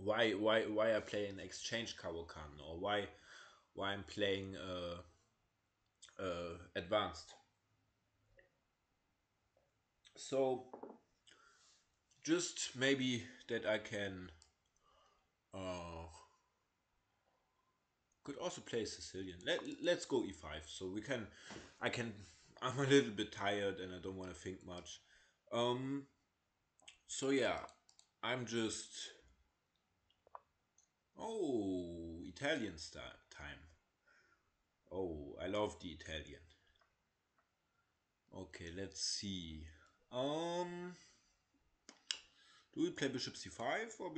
why I play an exchange Kawokan, or why I'm playing advanced. So just maybe that I can uh, could also play Sicilian. Let's go e5. So we can I can I'm a little bit tired and I don't want to think much. Um so yeah, I'm just Italian time. Oh, I love the Italian. Okay, let's see. Um do we play bishop c5 or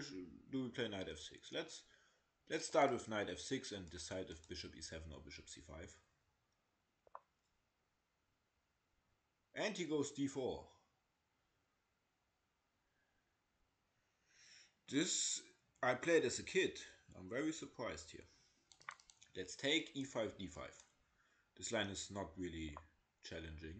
do we play knight f6? Let's start with knight f6 and decide if bishop e7 or bishop c5. And he goes d4. This I played as a kid. I'm very surprised here. Let's take e5 d5. This line is not really challenging.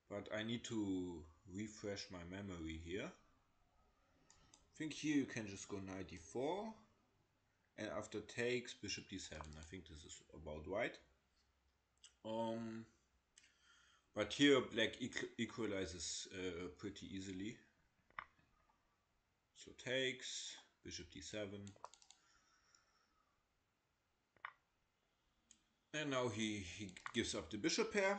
But I need to refresh my memory here. I think here you can just go knight d4. And after takes bishop d7. I think this is about right. Um, but here black equalizes pretty easily. So takes, bishop d7. And now he gives up the bishop pair.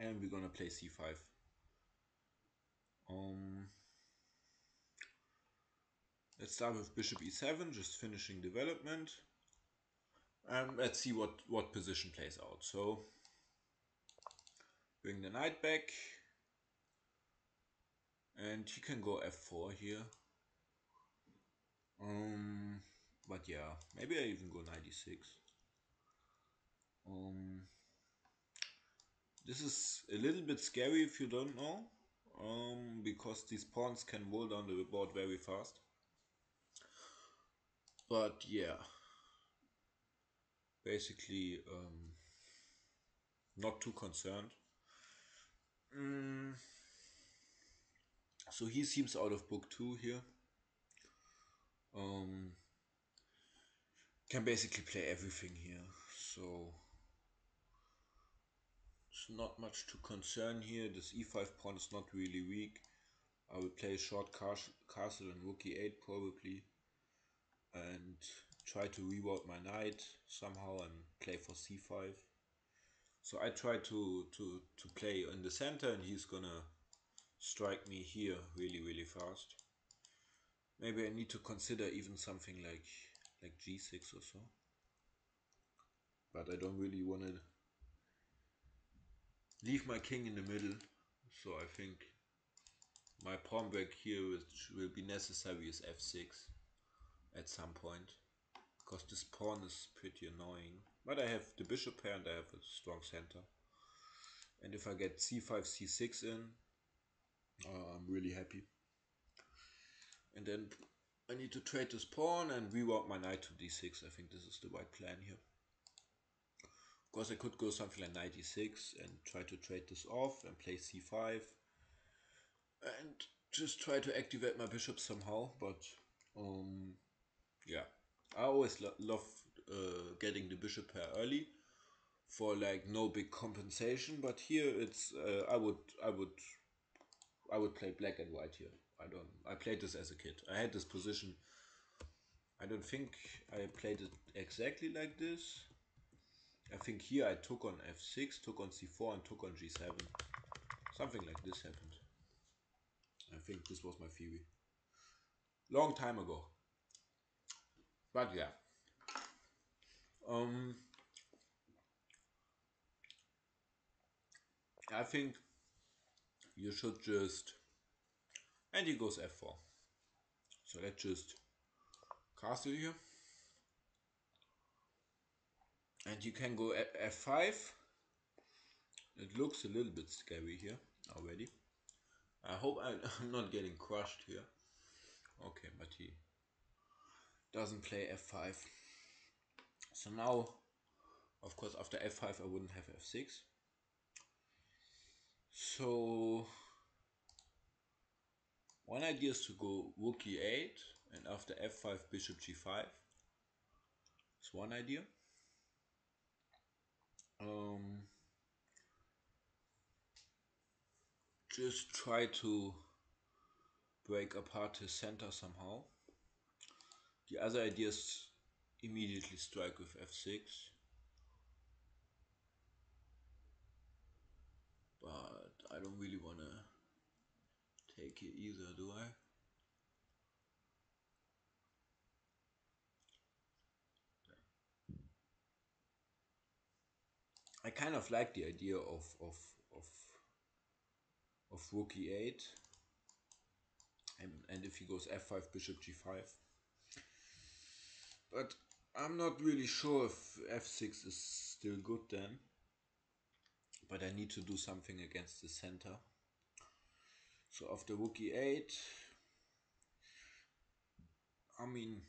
And we're gonna play c5. Um, let's start with bishop e7, just finishing development. And let's see what position plays out. So bring the knight back. And he can go f4 here. Um, but yeah, maybe I even go knight e6. Um, this is a little bit scary if you don't know. Because these pawns can roll down the board very fast. But yeah, basically not too concerned. So he seems out of book 2 here. Um, can basically play everything here. So it's not much to concern here. This e5 pawn is not really weak. I will play short castle and rook e8 probably. And try to reroute my knight somehow and play for c5. So I try to play in the center and he's gonna strike me here really fast. Maybe I need to consider even something like g6 or so. But I don't really want to leave my king in the middle. So I think my pawn back here which will be necessary is f6 at some point. Because this pawn is pretty annoying. But I have the bishop pair and I have a strong center. And if I get c5, c6 in, I'm really happy. And then I need to trade this pawn and reroute my knight to d6. I think this is the right plan here. Of course I could go something like knight e6 and try to trade this off and play c5. And just try to activate my bishop somehow. But yeah, I always love getting the bishop pair early for like no big compensation. But here it's I would play black and white here. I played this as a kid. I had this position. I don't think I played it exactly like this. I think here I took on f6, took on c4 and took on g7. Something like this happened. I think this was my theory. Long time ago. But yeah. Um I think you should just, and he goes f4. So let's just castle here. And you can go f5. It looks a little bit scary here already. I hope I'm not getting crushed here. Okay, but he doesn't play f5. So now, of course, after f5 I wouldn't have f6. So idea is to go rook e8 and after f5 bishop g5. It's one idea. Just try to break apart his center somehow. The other idea is immediately strike with f6. But I don't really want to take it either, do I? I kind of like the idea of rook e8, and if he goes f5 bishop g5. But I'm not really sure if f6 is still good then. But I need to do something against the center. So after rook e8, I mean,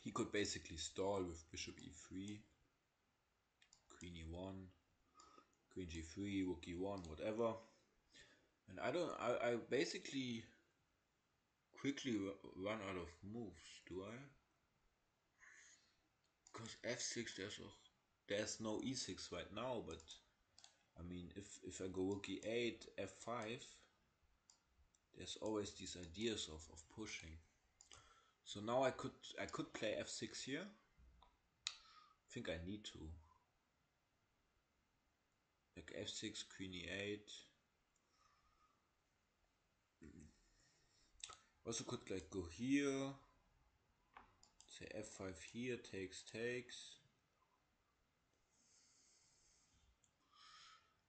he could basically stall with bishop e3, queen e1, queen g3, rook e1, whatever. And I basically quickly run out of moves, do I? Because f6, there's no e6 right now, but I mean, if I go rook e8, f5, there's always these ideas of pushing. So now I could play f6 here. I think I need to. Like f6, queen e8. Also could like go here. Say f5 here, takes.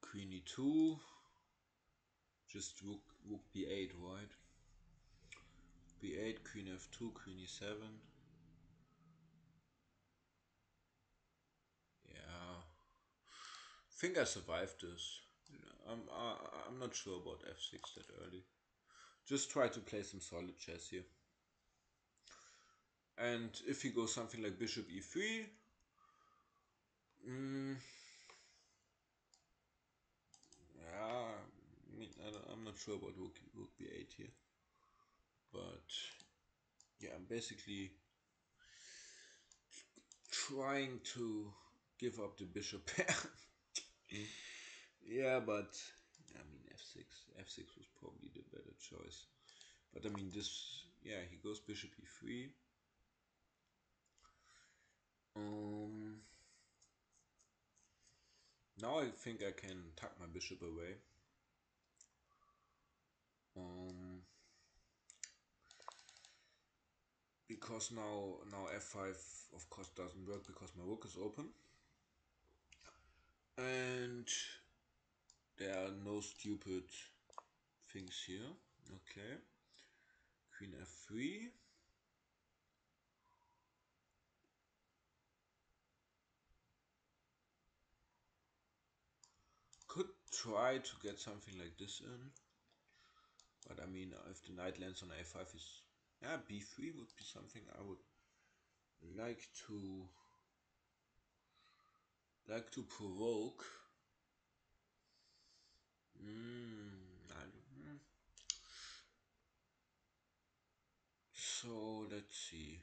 Queen e2. Just rook b8, right? b8, queen f2, queen e7. Yeah. I think I survived this. I'm not sure about f6 that early. Just try to play some solid chess here. And if he goes something like bishop e3, yeah, I mean, I'm not sure about rook b8 here. But yeah, I'm basically trying to give up the bishop pair. Yeah, but I mean f6 was probably the better choice. But I mean this, yeah, he goes bishop e3. Now I think I can tuck my bishop away. Because now f5 of course doesn't work because my rook is open. And there are no stupid things here. Okay. Queen f3. Could try to get something like this in. But I mean, if the knight lands on a5 is... Yeah, b3 would be something I would like to provoke. So let's see.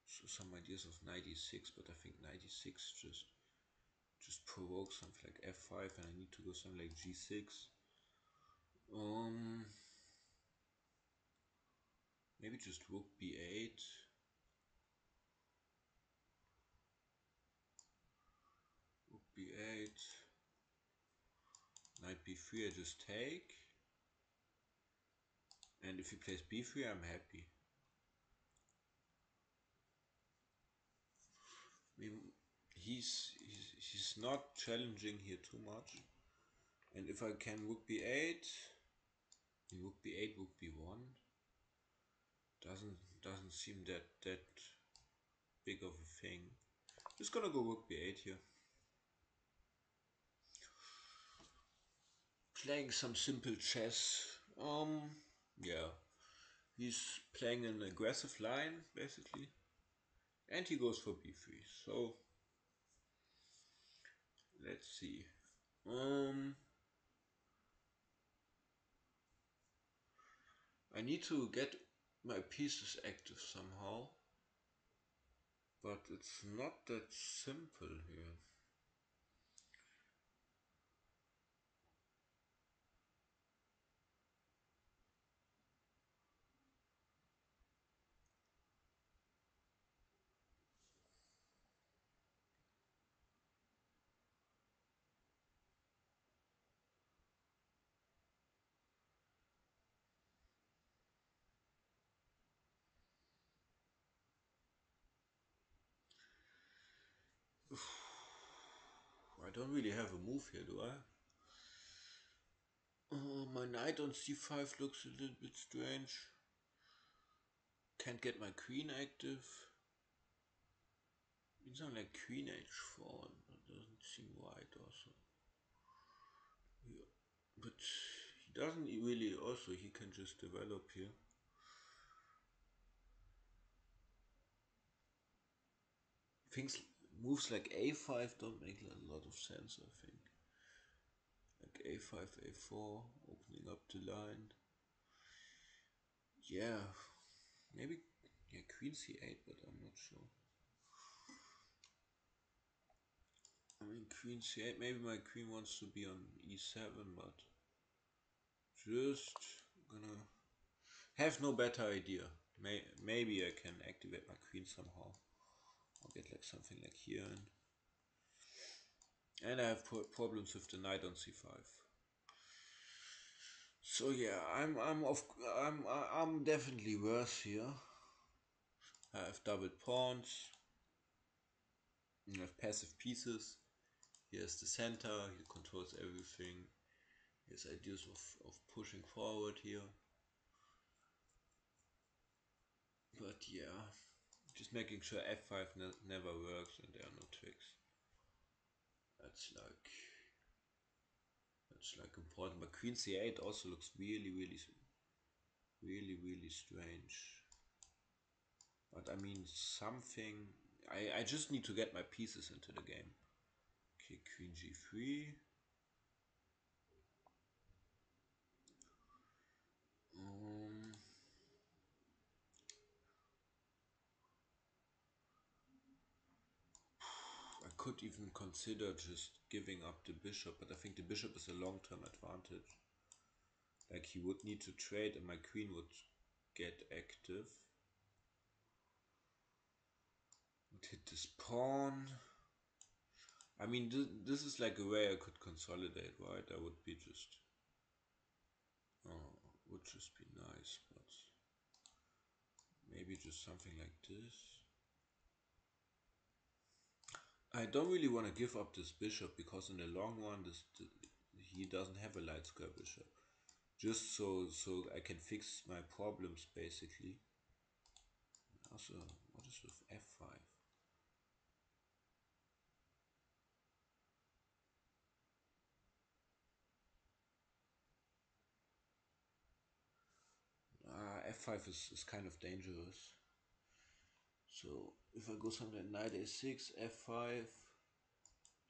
So some ideas of knight e6, but I think knight e6 just provokes something like f5, and I need to go something like g6. Maybe just rook b8. Rook b8. Knight b3, I just take. And if he plays b3, I'm happy. I mean, he's not challenging here too much. And if I can rook b8, rook b8, rook b1, doesn't seem that big of a thing. Just gonna go rook b8 here. Playing some simple chess. Yeah, he's playing an aggressive line basically, and he goes for b3. So let's see. I need to get my pieces active somehow, but it's not that simple here. I don't really have a move here, do I? My knight on c5 looks a little bit strange. Can't get my queen active. It's not like queen h4. That doesn't seem right also. Yeah. But he doesn't really also, he can just develop here. Things, moves like a5 don't make a lot of sense, I think. Like a5, a4, opening up the line. Yeah, maybe, yeah, queen c8, but I'm not sure. I mean, queen c8, maybe my queen wants to be on e7, but just gonna have no better idea. Maybe I can activate my queen somehow. I'll get like something like here, and I have problems with the knight on c5. So yeah, I'm definitely worse here. I have doubled pawns. I have passive pieces. Here's the center. He controls everything. He has ideas of pushing forward here. But yeah, just making sure f5 never works and there are no tricks. That's like important. But queen c8 also looks really strange. But I mean something. I just need to get my pieces into the game. Okay, queen g3. I could even consider just giving up the bishop, but I think the bishop is a long-term advantage. Like he would need to trade and my queen would get active. Would hit this pawn. I mean, this is like a way I could consolidate, right? I would be just... Oh, would just be nice, but... Maybe just something like this. I don't really want to give up this bishop because in the long run, he doesn't have a light square bishop. Just so I can fix my problems basically. Also, what is with f5? F5 is kind of dangerous. So if I go something like knight a6, f5,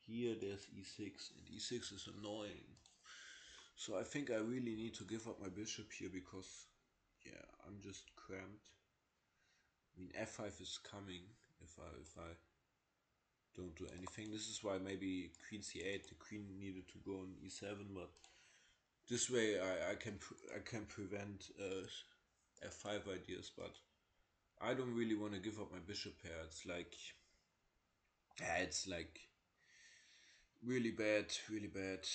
here there's e6, and e6 is annoying. So I think I really need to give up my bishop here because, yeah, I'm just cramped. I mean, f5 is coming if I don't do anything. This is why maybe queen c8, the queen needed to go on e7, but this way I can prevent f5 ideas, but I don't really want to give up my bishop pair. It's like really bad, really bad.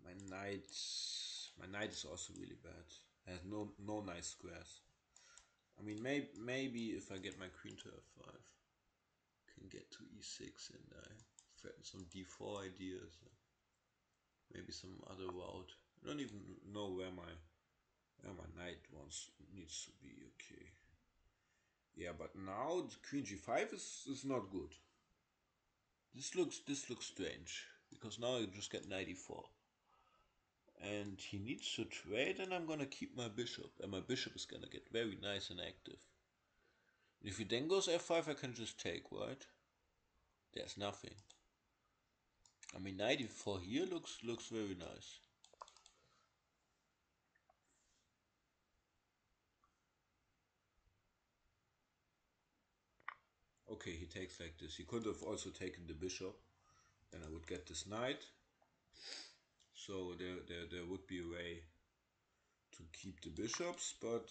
My knight, my knight is also really bad. Has no nice squares. I mean, maybe if I get my queen to f5, can get to e6 and I threaten some d4 ideas. Maybe some other route. I don't even know where my knight needs to be. Okay. Yeah, but now the queen g5 is not good. This looks strange because now I just get knight e4. And he needs to trade and I'm gonna keep my bishop and my bishop is gonna get very nice and active. If he then goes f5 I can just take, right? There's nothing. I mean, knight e4 here looks very nice. Okay, he takes like this. He could have also taken the bishop. Then I would get this knight. So there would be a way to keep the bishops, but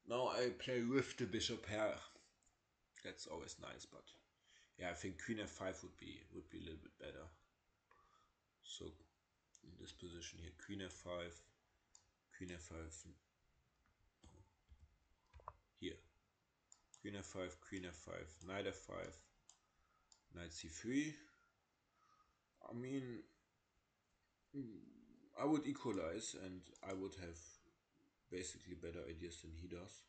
now I play with the bishop pair. That's always nice, but yeah, I think queen f5 would be a little bit better. So in this position here, queen f5, queen f5 here, queen f5, queen f5, knight f5, knight c3. I mean, I would equalize and I would have basically better ideas than he does.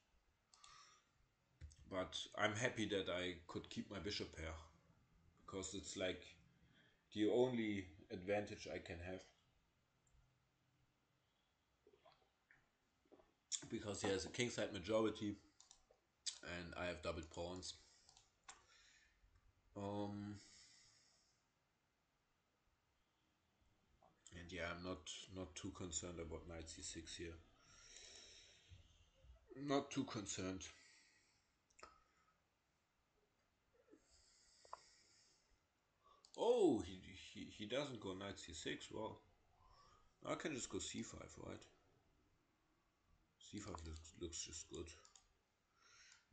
But I'm happy that I could keep my bishop pair, because it's like the only advantage I can have. Because he has a kingside majority and I have doubled pawns. And yeah, I'm not too concerned about knight c6 here. Not too concerned. Oh, he doesn't go knight c6. Well, I can just go c5, right? c5 looks just good.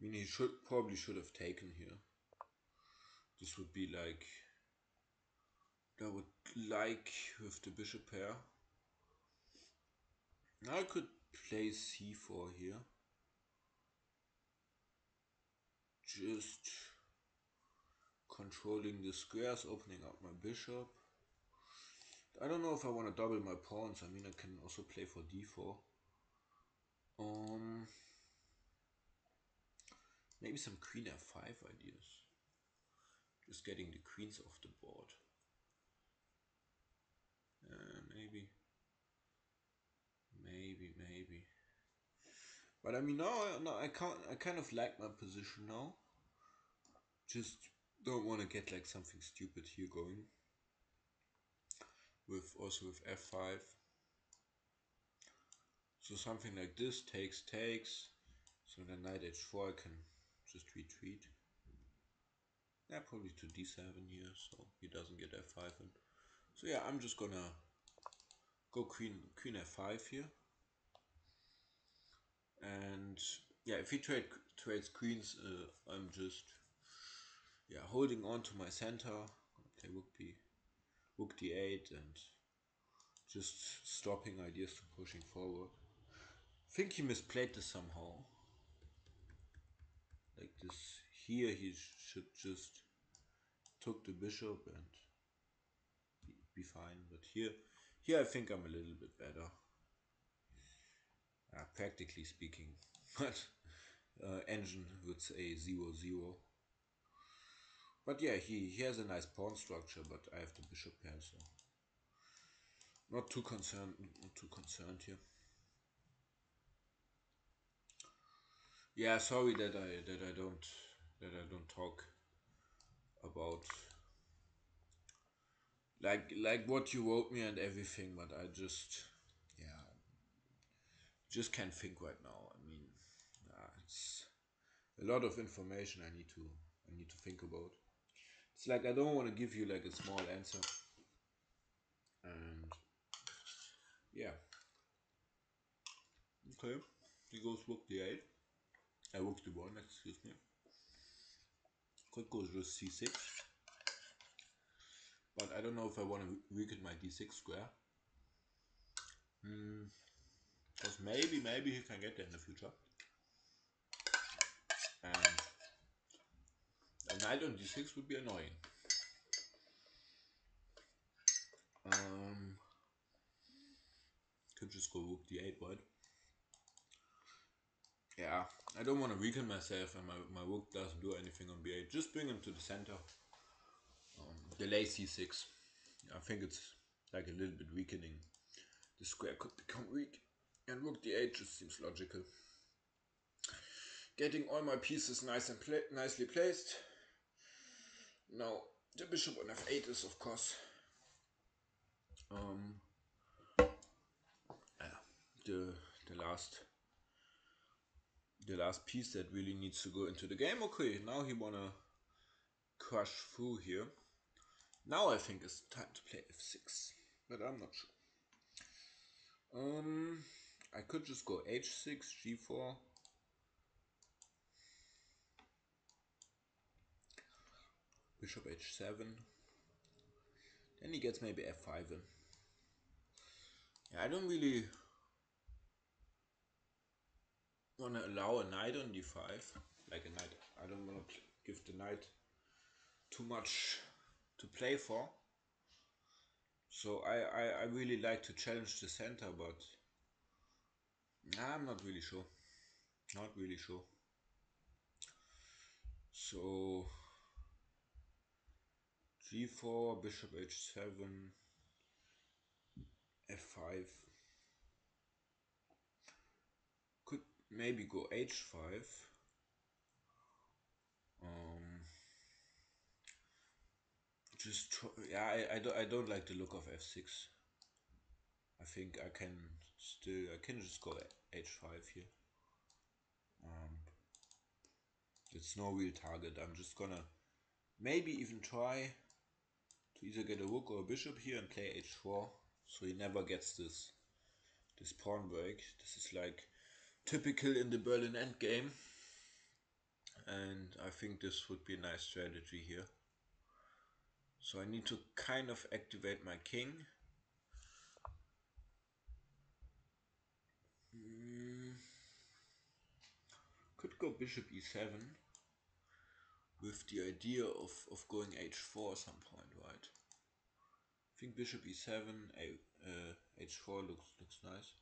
I mean, he probably should have taken here. This would be like, I would like with the bishop pair. Now I could play c4 here. Just controlling the squares, opening up my bishop. I don't know if I want to double my pawns. I mean, I can also play for d4. Maybe some queen f5 ideas. Just getting the queens off the board. Maybe. But I mean, now I can't. I kind of like my position now. Just don't want to get like something stupid here going. With f5. So something like this takes. So then knight h4 I can just retreat. Yeah, probably to d7 here, so he doesn't get f5 in. So yeah, I'm just gonna go queen f5 here. And yeah, if he trades queens, I'm just holding on to my center. Play rook d8 and just stopping ideas to pushing forward. I think he misplayed this somehow. Like this here, he should just took the bishop and be fine. But here I think I'm a little bit better. Practically speaking, but engine would say 0-0. But yeah, he has a nice pawn structure, but I have the bishop pair, so not too concerned here. Yeah, sorry that I don't talk about like what you wrote me and everything, but I just can't think right now. I mean, it's a lot of information I need to think about. It's like I don't want to give you like a small answer. And yeah. Okay. He goes rook d8. Rook d1, excuse me. Could go just c6. But I don't know if I want to weaken my d6 square. Because maybe he can get there in the future. And a knight on d6 would be annoying. Could just go rook d8, but yeah, I don't want to weaken myself and my rook doesn't do anything on b8. Just bring him to the center. Delay c6. I think it's like a little bit weakening. The square could become weak. And rook d8 just seems logical. Getting all my pieces nice and nicely placed. Now the bishop on f8 is of course the last the last piece that really needs to go into the game. Okay, now he wanna crush through here. Now I think it's time to play f6, but I'm not sure. I could just go h6, g4. Bishop h7. Then he gets maybe f5 in. Yeah, I don't really want to allow a knight on d5. Like a knight. I don't want to give the knight too much to play for. So I really like to challenge the center, but I'm not really sure. Not really sure. So g4, bishop h7, f5. Could maybe go h5. Just try, yeah, I don't like the look of f6. I think I can just go h5 here. It's no real target. I'm just gonna maybe even try to either get a rook or a bishop here and play h4, so he never gets this pawn break. This is like typical in the Berlin endgame, and I think this would be a nice strategy here. So I need to kind of activate my king. Could go bishop e7 with the idea of going h4 at some point, right? I think bishop e7, h4 looks nice.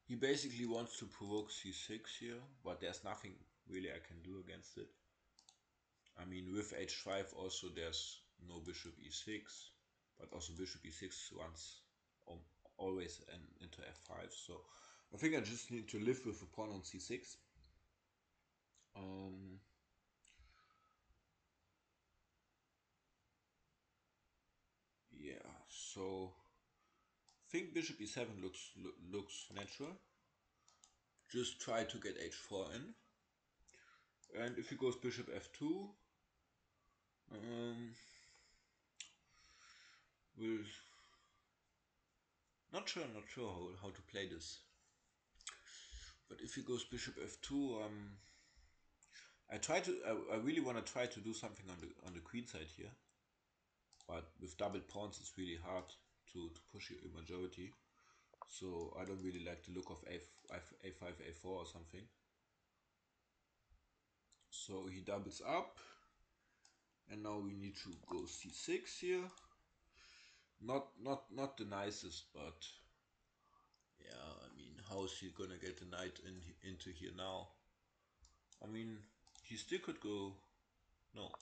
He basically wants to provoke c6 here, but there's nothing really I can do against it. I mean, with h5 also there's no bishop e6, but also bishop e6 runs always into f5. So I think I just need to live with a pawn on c6. Yeah, so I think bishop e7 looks natural. Just try to get h4 in, and if he goes bishop f2, we'll not sure how to play this. But if he goes bishop f2, I really want to try to do something on the queen side here, but with double pawns it's really hard to push a majority. So I don't really like the look of a5, a4 or something. So he doubles up, and now we need to go c6 here. Not the nicest, but yeah, I mean, how is he gonna get the knight into here now? I mean, he still could go. No.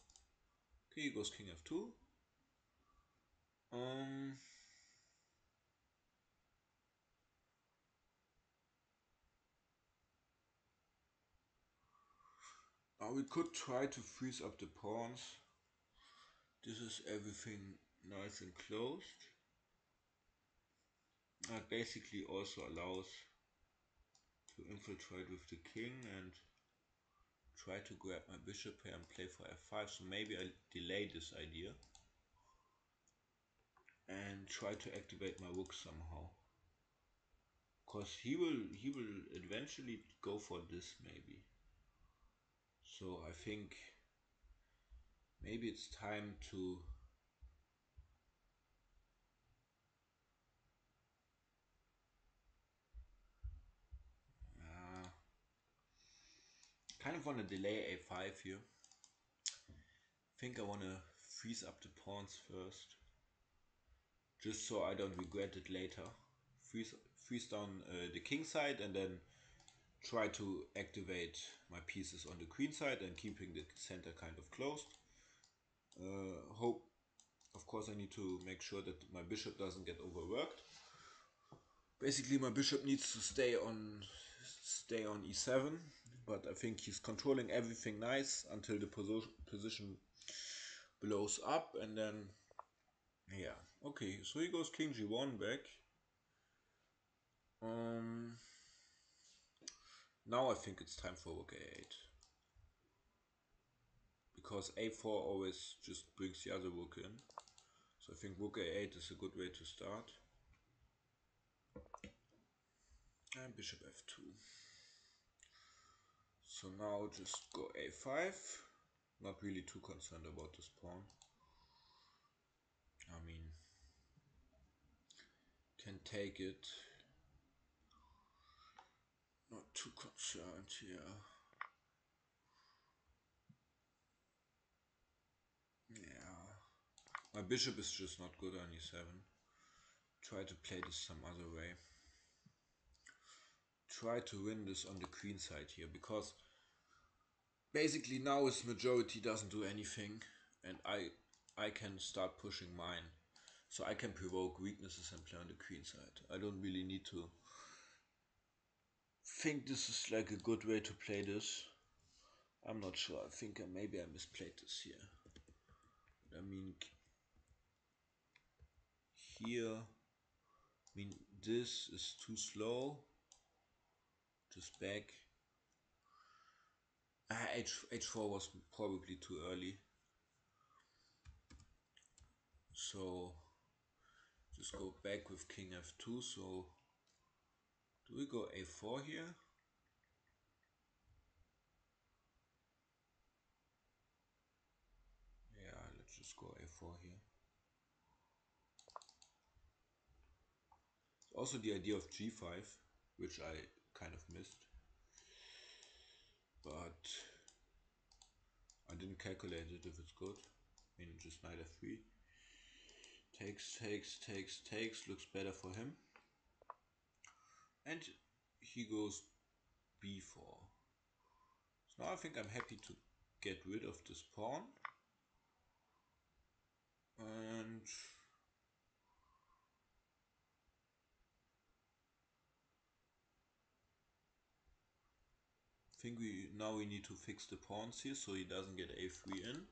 Okay, he goes king f2. Now we could try to freeze up the pawns. This is everything nice and closed. That basically also allows to infiltrate with the king and try to grab my bishop here and play for f5. So maybe I delay this idea and try to activate my rook somehow. Because he will eventually go for this maybe. So I think maybe it's time to kind of want to delay a5 here. I think I want to freeze up the pawns first, just so I don't regret it later. Freeze down the king side and then try to activate my pieces on the queen side and keeping the center kind of closed. Hope, of course, I need to make sure that my bishop doesn't get overworked. Basically, my bishop needs to stay on e7, but I think he's controlling everything nice until the position blows up, and then yeah. Okay, so he goes king g1 back. Now I think it's time for rook a8. Because a4 always just brings the other rook in. So I think rook a8 is a good way to start. And bishop f2. So now just go a5. Not really too concerned about this pawn. I mean, can take it. Not too concerned here. Yeah. My bishop is just not good on e7. Try to play this some other way. Try to win this on the queen side here, because basically now his majority doesn't do anything, and I can start pushing mine. So I can provoke weaknesses and play on the queen side. I don't really need to think this is like a good way to play this. I'm not sure. I think maybe I misplayed this here. I mean, here, I mean, this is too slow. Just back. H4 was probably too early. So just go back with king f2. So do we go a4 here? Yeah, let's just go a4 here. Also the idea of g5, which I kind of missed. But I didn't calculate it if it's good. I mean, just knight f3. Takes. Looks better for him. And he goes b4. So now I think I'm happy to get rid of this pawn. And I think we need to fix the pawns here so he doesn't get a3 in.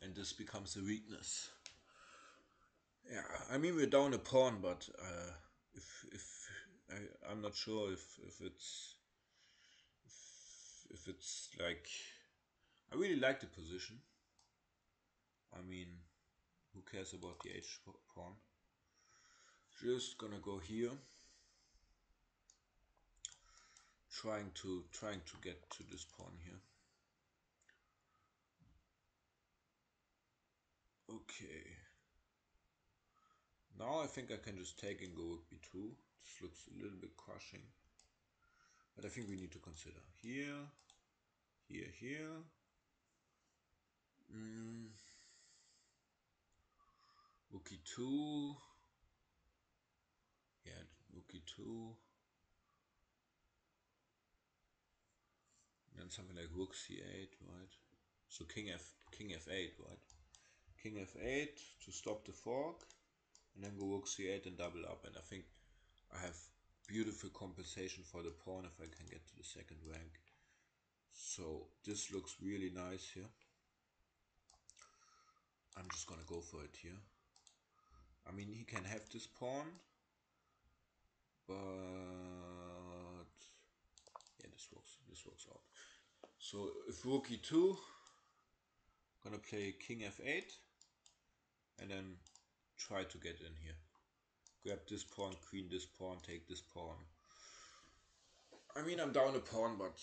And this becomes a weakness. Yeah, I mean we're down a pawn, but I'm not sure if it's like, I really like the position. I mean, who cares about the h pawn? Just gonna go here, trying to get to this pawn here. Okay. Now I think I can just take and go rook b2. This looks a little bit crushing, but I think we need to consider here, here. Rook e2. Yeah, rook e2. Then something like rook c8, right? So king f8, right? King f8 to stop the fork, and then go rook c8 and double up. And I think I have beautiful compensation for the pawn if I can get to the second rank. So this looks really nice here. I'm just gonna go for it here. I mean, he can have this pawn, but yeah, this works out. So if rook e2, gonna play king f8 and then try to get in here. Grab this pawn, queen this pawn, take this pawn. I mean, I'm down a pawn, but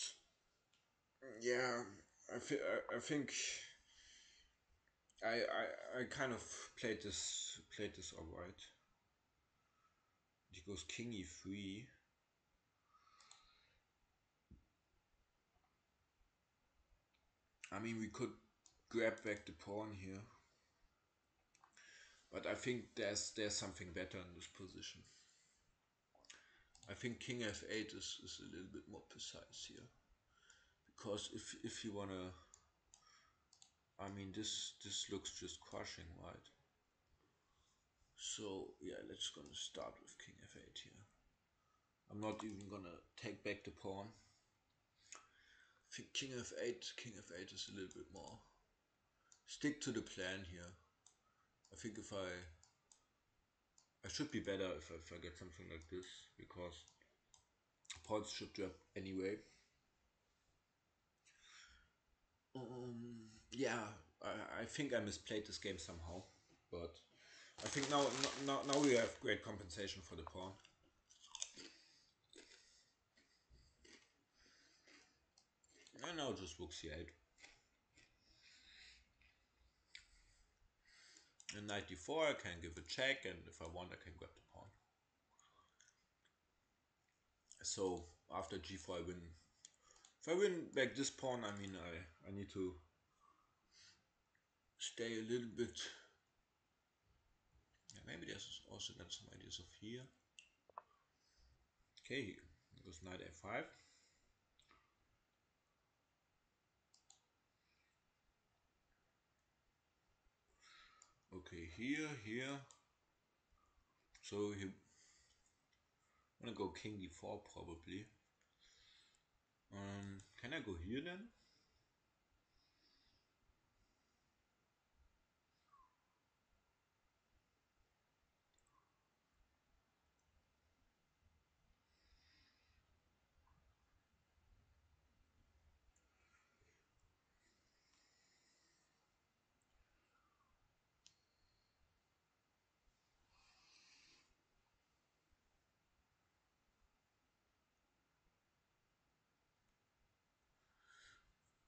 yeah, I think I kind of played this alright. He goes king e3. I mean, we could grab back the pawn here, but I think there's something better in this position. I think king f8 is a little bit more precise here, because if you wanna, I mean, this looks just crushing, right? So yeah, let's gonna start with king f8 here. I'm not even gonna take back the pawn. I think king f8 is a little bit more. Stick to the plan here. I think if I should be better if I get something like this, because Pawns should drop anyway. Yeah, I think I misplayed this game somehow, but I think now we have great compensation for the pawn. And now just rook c8. And knight d4, I can give a check, and if I want, I can grab the pawn. So after g4, I win. If I win back this pawn, I mean, I need to stay a little bit. Yeah, maybe there's also then some ideas of here. Okay, goes knight a5. Okay, here. So he wanna go king d4 probably. Can I go here then?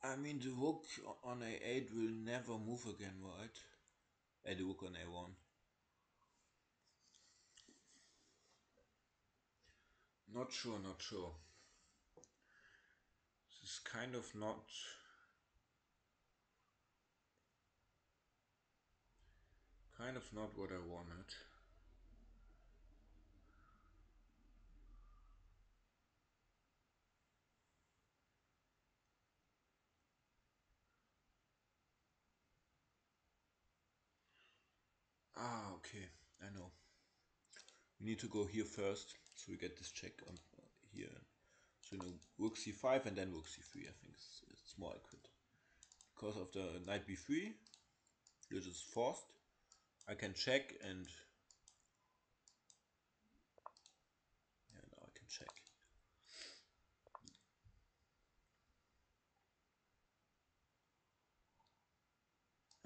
I mean, the rook on a8 will never move again, right? The rook on a1. Not sure. This is kind of not what I wanted. Ah, okay, I know. We need to go here first, so we get this check on here. So rook c5 and then rook c3. I think it's more accurate. Because of the knight b3, you're just forced. I can check and yeah, now I can check.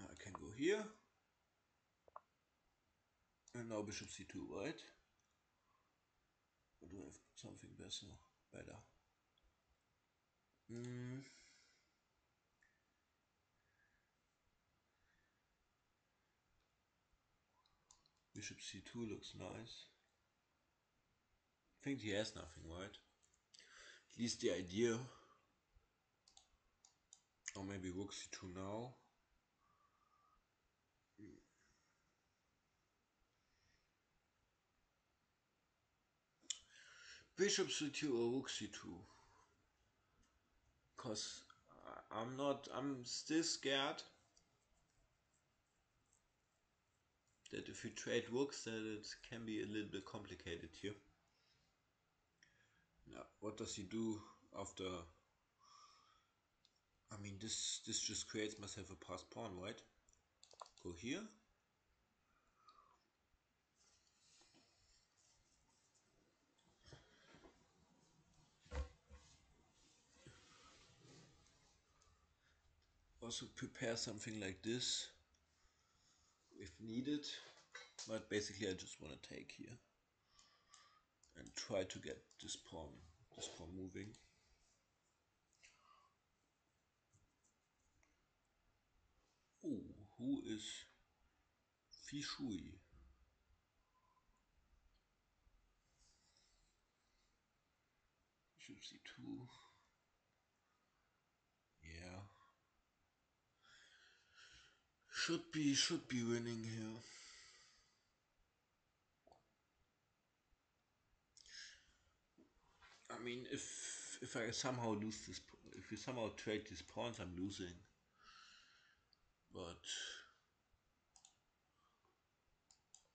I can go here. And now bishop c2, right? Or do I have something better? Bishop c2 looks nice. I think he has nothing, right? At least the idea. Or maybe rook c2 now. Bishop c2 or rook c2. Cause I'm still scared that if you trade rooks that it can be a little bit complicated here. Now, what does he do after? I mean, this just creates myself a passed pawn, right? Go here. Also prepare something like this if needed, but basically I just want to take here and try to get this pawn moving. Oh, who is Fishui? Bishop c2. Yeah. Should be winning here. I mean, if I somehow lose this, if you somehow trade these pawns, I'm losing. But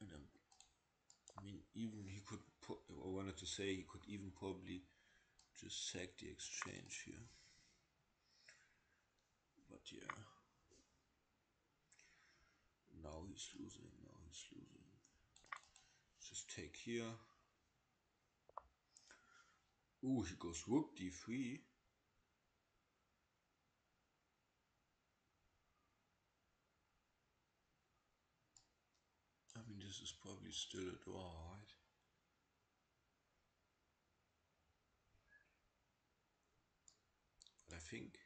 I mean, even he could. I wanted to say he could even probably just sack the exchange here. But yeah, now he's losing. Just take here. Ooh, he goes rook d3. I mean, this is probably still a draw, right? I think.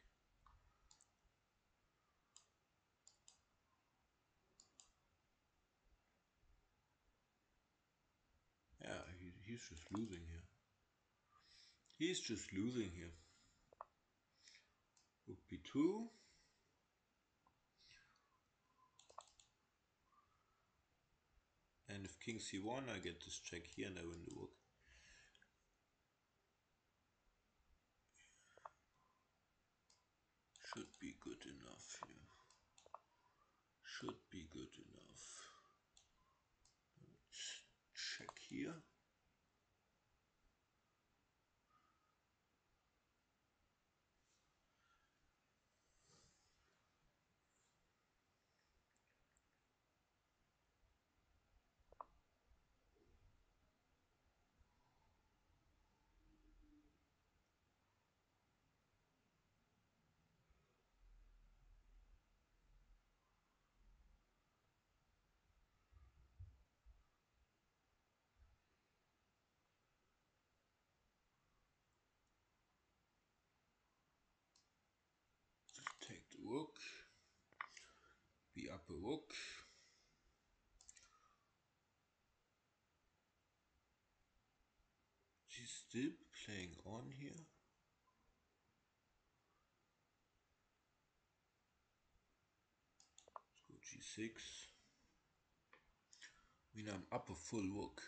Yeah, he's just losing here. He's just losing here. Rook b2. And if king c1, I get this check here and I win the rook. Should be good enough here. Should be good enough. Let's check here. Take the rook. Be up a rook. She's still playing on here. Let's go g6. I mean, I'm up a full rook.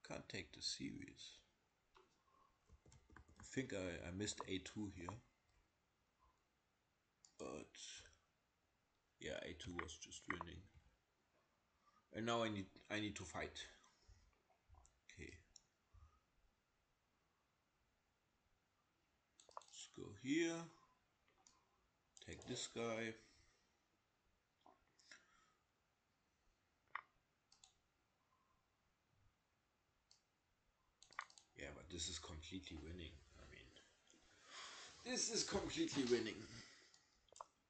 Can't take this serious. I think I missed a2 here. But yeah, a2 was just winning. And now I need to fight. Okay. Let's go here. Take this guy. Yeah, but this is completely winning. I mean, this is completely winning.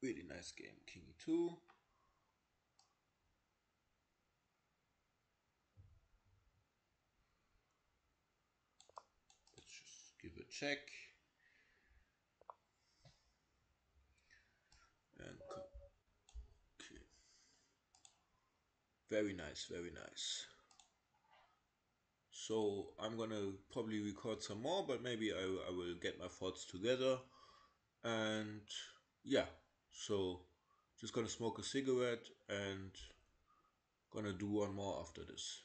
Really nice game. King e2. Let's just give a check. And okay. Very nice, very nice. So I'm gonna probably record some more, but maybe I will get my thoughts together. And yeah, so just gonna smoke a cigarette and gonna do one more after this.